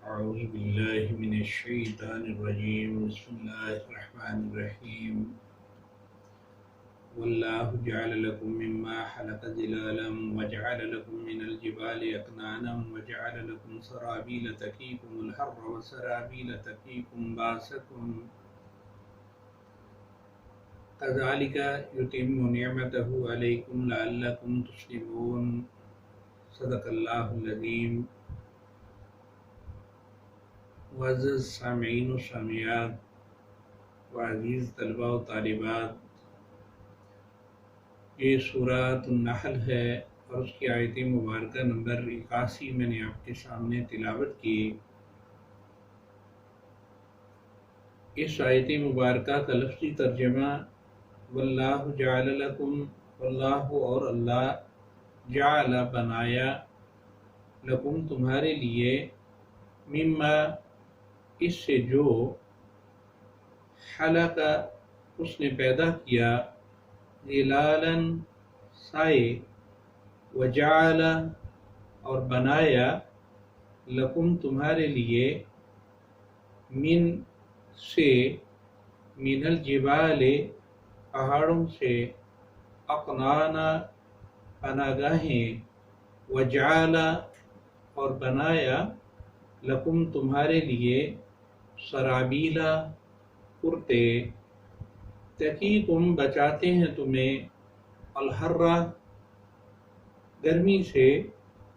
أعوذ بالله من الشيطان الرجيم بسم الله الرحمن الرحيم والله جعل لكم مما خلق ظلالا وجعل لكم من الجبال أكنانا وجعل لكم سرابيل تقيكم الحر وسرابيل تقيكم بأسكم كذلك يتم نعمته عليكم لعلكم تسلمون صدق الله العظيم۔ معزز سامعین و سامعات و عزیز طلباء و طالبات، یہ سورۃ النحل ہے اور اس کی آیت مبارکہ نمبر 81 میں نے آپ کے سامنے تلاوت کی۔ اس آیت مبارکہ کا لفظی ترجمہ واللہ جعل لکم، واللہ اور اللہ، جعل بنایا، لکم تمہارے لیے، مما اس سے جو، خلق اس نے پیدا کیا، ظلالا سائے، وجعل اور بنایا، لکم تمہارے لیے، من سے، من الجبال پہاڑوں سے، اقنانا پناگاہیں، وجعل اور بنایا، لکم تمہارے لیے، سرابیلا کرتے، تقیکم بچاتے ہیں تمہیں، الحر گرمی سے،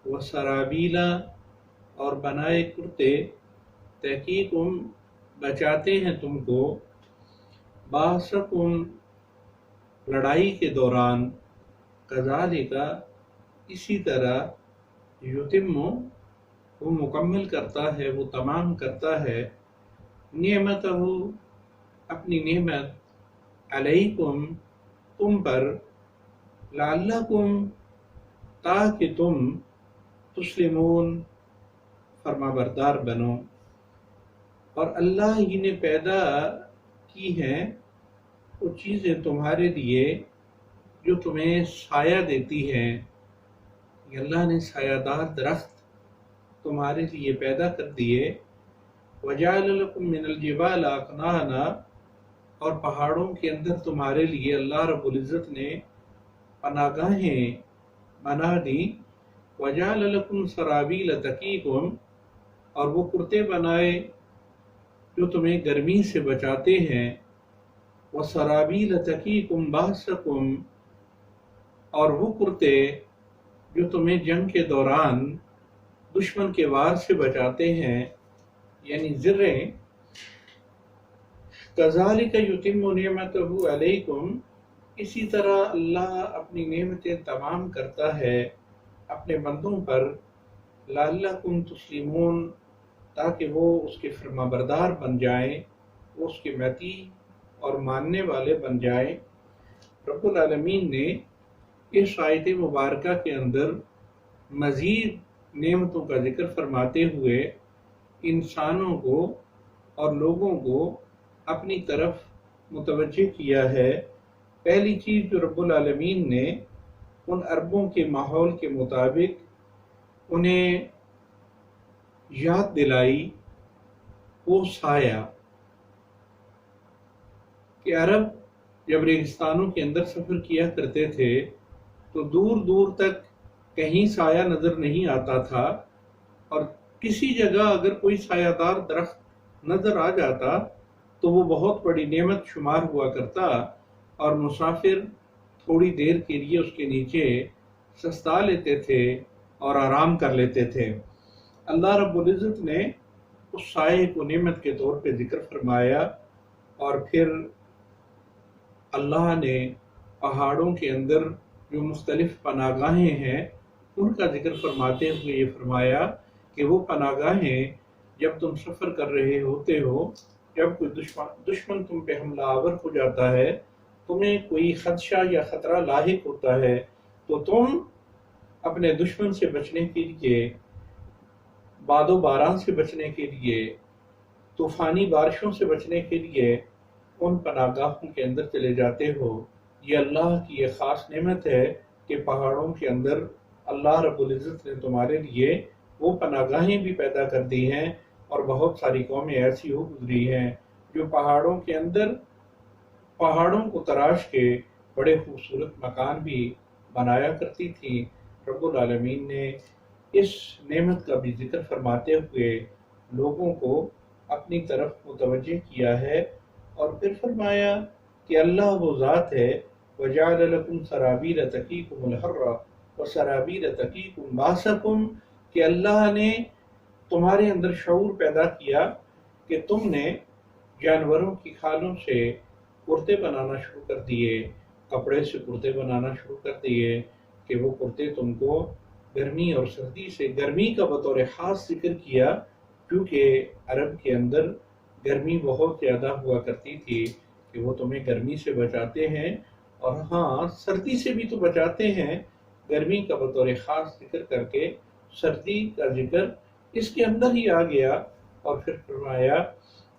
وسرابیلا اور بنائے کرتے، تقیکم بچاتے ہیں تم کو، باسکم لڑائی کے دوران، کذالک اسی طرح، یتم وہ مکمل کرتا ہے، وہ تمام کرتا ہے، نعمتہ اپنی نعمت، علیکم تم پر، لعلکم تاکہ تم، تسلمون فرما بردار بنو۔ اور اللہ ہی نے پیدا کی ہیں وہ چیزیں تمہارے لیے جو تمہیں سایہ دیتی ہیں، اللہ نے سایہ دار درخت تمہارے لیے پیدا کر دیے، وجعل لکم من الجبال اکنانا اور پہاڑوں کے اندر تمہارے لیے اللہ رب العزت نے پناگاہیں بنا دی، وجعل لکم سرابیل تقیکم اور وہ کرتے بنائے جو تمہیں گرمی سے بچاتے ہیں، وسرابیل تقیکم باسکم اور وہ کرتے جو تمہیں جنگ کے دوران دشمن کے وار سے بچاتے ہیں، یعنی زریں، کذالک یتم نعمتہ علیکم اسی طرح اللہ اپنی نعمتیں تمام کرتا ہے اپنے بندوں پر، لعلکم تسلمون تاکہ وہ اس کے فرما بردار بن جائیں، وہ اس کے مطیع اور ماننے والے بن جائیں۔ رب العالمین نے اس آیت مبارکہ کے اندر مزید نعمتوں کا ذکر فرماتے ہوئے انسانوں کو اور لوگوں کو اپنی طرف متوجہ کیا ہے۔ پہلی چیز جو رب العالمین نے ان عربوں کے ماحول کے مطابق انہیں یاد دلائی وہ سایہ، کہ عرب جب ریگستانوں کے اندر سفر کیا کرتے تھے تو دور دور تک کہیں سایہ نظر نہیں آتا تھا، اور کسی جگہ اگر کوئی سایہ دار درخت نظر آ جاتا تو وہ بہت بڑی نعمت شمار ہوا کرتا، اور مسافر تھوڑی دیر کے لیے اس کے نیچے سستا لیتے تھے اور آرام کر لیتے تھے۔ اللہ رب العزت نے اس سائے کو نعمت کے طور پہ ذکر فرمایا، اور پھر اللہ نے پہاڑوں کے اندر جو مختلف پناگاہیں ہیں ان کا ذکر فرماتے ہوئے یہ فرمایا کہ وہ پناگاہیں جب تم سفر کر رہے ہوتے ہو، جب کوئی دشمن تم پہ حملہ آور ہو جاتا ہے، تمہیں کوئی خدشہ یا خطرہ لاحق ہوتا ہے، تو تم اپنے دشمن سے بچنے کے لیے، باد و باران سے بچنے کے لیے، طوفانی بارشوں سے بچنے کے لیے ان پناگاہوں کے اندر چلے جاتے ہو۔ یہ اللہ کی یہ خاص نعمت ہے کہ پہاڑوں کے اندر اللہ رب العزت نے تمہارے لیے وہ پناگاہیں بھی پیدا کر دی ہیں اور بہت ساری قومیں ایسی ہو گزری ہیں جو پہاڑوں کے اندر پہاڑوں کو تراش کے بڑے خوبصورت مکان بھی بنایا کرتی تھی۔ رب العالمین نے اس نعمت کا بھی ذکر فرماتے ہوئے لوگوں کو اپنی طرف متوجہ کیا ہے، اور پھر فرمایا کہ اللہ وہ ذات ہے وَجَعَلَ لَكُمْ سَرَابِيلَ تَقِيكُمُ الْحَرَّ وَسَرَابِيلَ تَقِيكُمْ بَأْسَكُمْ، کہ اللہ نے تمہارے اندر شعور پیدا کیا کہ تم نے جانوروں کی کھالوں سے کرتے بنانا شروع کر دیے، کپڑے سے کرتے بنانا شروع کر دیے کہ وہ کرتے تم کو گرمی اور سردی سے، گرمی کا بطور خاص ذکر کیا کیونکہ عرب کے اندر گرمی بہت زیادہ ہوا کرتی تھی کہ وہ تمہیں گرمی سے بچاتے ہیں، اور ہاں سردی سے بھی تو بچاتے ہیں، گرمی کا بطور خاص ذکر کر کے سردی کا ذکر اس کے اندر ہی آ گیا۔ اور پھر فرمایا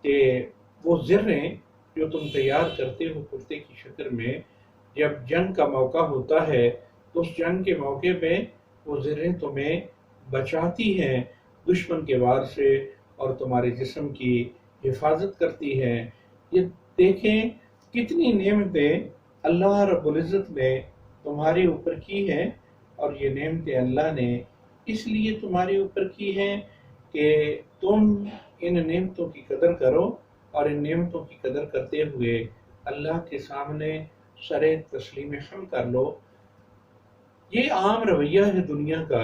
کہ وہ زریں جو تم تیار کرتے ہو کرتے کی شکل میں، جب جنگ کا موقع ہوتا ہے تو اس جنگ کے موقع پہ وہ زریں تمہیں بچاتی ہیں دشمن کے وار سے اور تمہارے جسم کی حفاظت کرتی ہیں۔ یہ دیکھیں کتنی نعمتیں اللہ رب العزت نے تمہارے اوپر کی ہیں، اور یہ نعمتیں اللہ نے اس لیے تمہارے اوپر کی ہیں کہ تم ان نعمتوں کی قدر کرو، اور ان نعمتوں کی قدر کرتے ہوئے اللہ کے سامنے سر تسلیم حمد کر لو۔ یہ عام رویہ ہے دنیا کا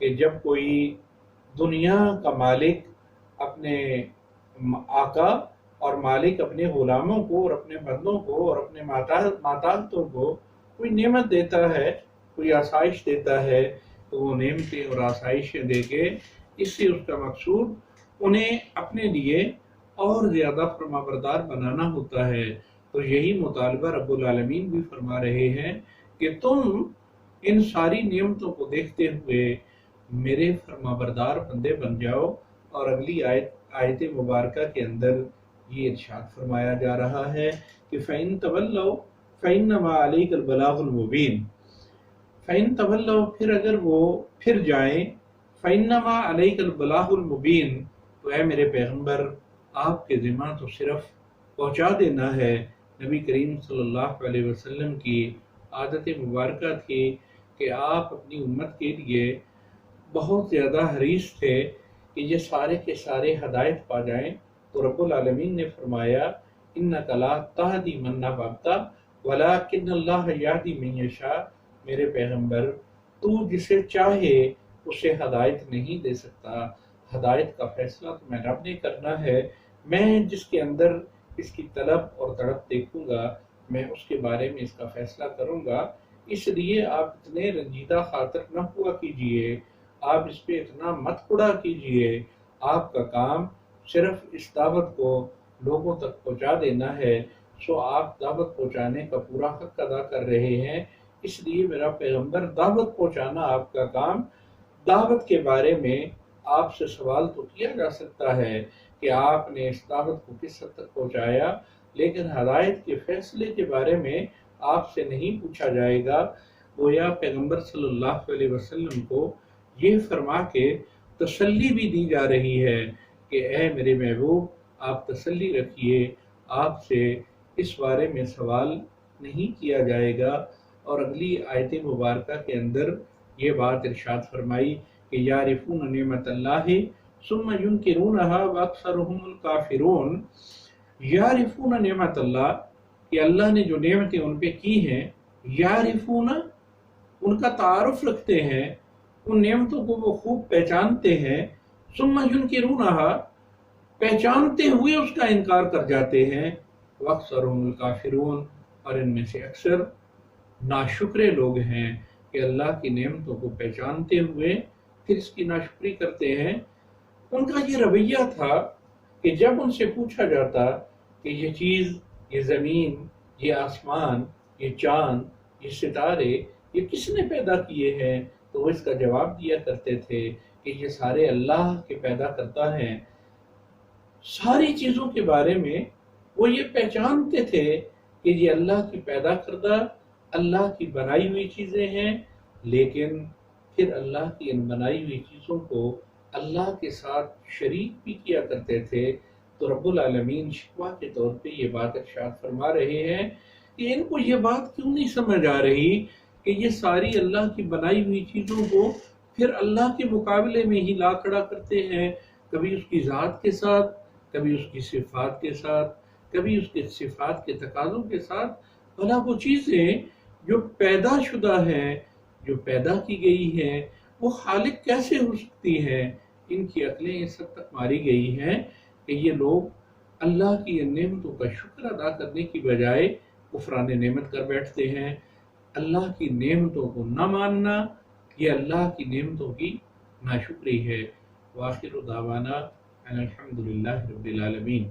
کہ جب کوئی دنیا کا مالک اپنے آقا اور مالک اپنے غلاموں کو اور اپنے بندوں کو اور اپنے ماتحتوں کو کوئی نعمت دیتا ہے، کوئی آسائش دیتا ہے، تو وہ نعمتیں اور آسائشیں دے کے اس سے اس کا مقصود انہیں اپنے لیے اور زیادہ فرمانبردار بنانا ہوتا ہے۔ تو یہی مطالبہ رب العالمین بھی فرما رہے ہیں کہ تم ان ساری نعمتوں کو دیکھتے ہوئے میرے فرمانبردار بندے بن جاؤ۔ اور اگلی آیت مبارکہ کے اندر یہ ارشاد فرمایا جا رہا ہے کہ فَإِن تَوَلَّوْا فَإِنَّمَا عَلَيْكَ الْبَلَاغُ الْمُبِينُ، فَإِن تَوَلَّوْا پھر اگر وہ پھر جائیں، فَإِنَّمَا عَلَيْكَ الْبَلَاغُ الْمُبِينُ تو اے میرے پیغمبر آپ کے ذمہ تو صرف پہنچا دینا ہے۔ نبی کریم صلی اللہ علیہ وسلم کی عادت مبارکہ تھی کہ آپ اپنی امت کے لیے بہت زیادہ حریص تھے کہ یہ سارے کے سارے ہدایت پا جائیں۔ تو رب العالمین نے فرمایا اِنَّكَ لَا تَهْدِي مَنْ أَحْبَبْتَ وَلَكِنَّ اللَّهَ يَهْدِي مَن يَشَاءُ، میرے پیغمبر تو جسے چاہے اسے ہدایت نہیں دے سکتا، ہدایت کا فیصلہ تو میں رب نے کرنا ہے، میں جس کے اندر اس کی طلب اور تڑپ دیکھوں گا میں اس کے بارے میں اس کا فیصلہ کروں گا۔ اس لیے آپ اتنے رنجیدہ خاطر نہ ہوا کیجئے، آپ اس پہ اتنا مت پڑا کیجئے، آپ کا کام صرف اس دعوت کو لوگوں تک پہنچا دینا ہے، سو آپ دعوت پہنچانے کا پورا حق ادا کر رہے ہیں۔ اس لیے میرا پیغمبر دعوت پہنچانا آپ کا کام، دعوت کے بارے میں آپ سے سوال تو کیا جا سکتا ہے کہ آپ نے اس دعوت کو کس حد تک پہنچایا، لیکن ہدایت کے فیصلے کے بارے میں آپ سے نہیں پوچھا جائے گا۔ گویا پیغمبر صلی اللہ علیہ وسلم کو یہ فرما کے تسلی بھی دی جا رہی ہے کہ اے میرے محبوب آپ تسلی رکھیے، آپ سے اس بارے میں سوال نہیں کیا جائے گا۔ اور اگلی آیت مبارکہ کے اندر یہ بات ارشاد فرمائی کہ یعرفون نعمت اللہ ثم ینکرونہا واکثرہم الکافرون، یعرفون نعمت اللہ کہ اللہ نے جو نعمتیں ان پہ کی ہیں، یعرفون ان کا تعارف رکھتے ہیں، ان نعمتوں کو وہ خوب پہچانتے ہیں، ثم ینکرونہا پہچانتے ہوئے اس کا انکار کر جاتے ہیں، واکثرہم الکافرون اور ان میں سے اکثر ناشکرے لوگ ہیں کہ اللہ کی نعمتوں کو پہچانتے ہوئے پھر اس کی ناشکری کرتے ہیں۔ ان کا یہ رویہ تھا کہ جب ان سے پوچھا جاتا کہ یہ چیز، یہ زمین، یہ آسمان، یہ چاند، یہ ستارے یہ کس نے پیدا کیے ہیں، تو وہ اس کا جواب دیا کرتے تھے کہ یہ سارے اللہ کے پیدا کرتا ہے۔ ساری چیزوں کے بارے میں وہ یہ پہچانتے تھے کہ یہ اللہ کی پیدا کردہ، اللہ کی بنائی ہوئی چیزیں ہیں، لیکن پھر اللہ کی ان بنائی ہوئی چیزوں کو اللہ کے ساتھ شریک بھی کیا کرتے تھے، تو رب العالمین شکوہ کے طور پہ یہ بات ارشاد فرما رہے ہیں کہ ان کو یہ بات کیوں نہیں سمجھ آ رہی کہ یہ ساری اللہ کی بنائی ہوئی چیزوں کو پھر اللہ کے مقابلے میں ہی لا کھڑا کرتے ہیں، کبھی اس کی ذات کے ساتھ، کبھی اس کی صفات کے ساتھ، کبھی اس کے صفات کے تقاضوں کے ساتھ۔ بھلا وہ چیزیں جو پیدا شدہ ہیں، جو پیدا کی گئی ہیں، وہ خالق کیسے ہو سکتی ہیں؟ ان کی عقلیں اس حد تک ماری گئی ہیں کہ یہ لوگ اللہ کی ان نعمتوں کا شکر ادا کرنے کی بجائے کفران نعمت کر بیٹھتے ہیں۔ اللہ کی نعمتوں کو نہ ماننا یہ اللہ کی نعمتوں کی ناشکری ہے۔ وآخر دعوانا ان الحمد للہ رب العالمین۔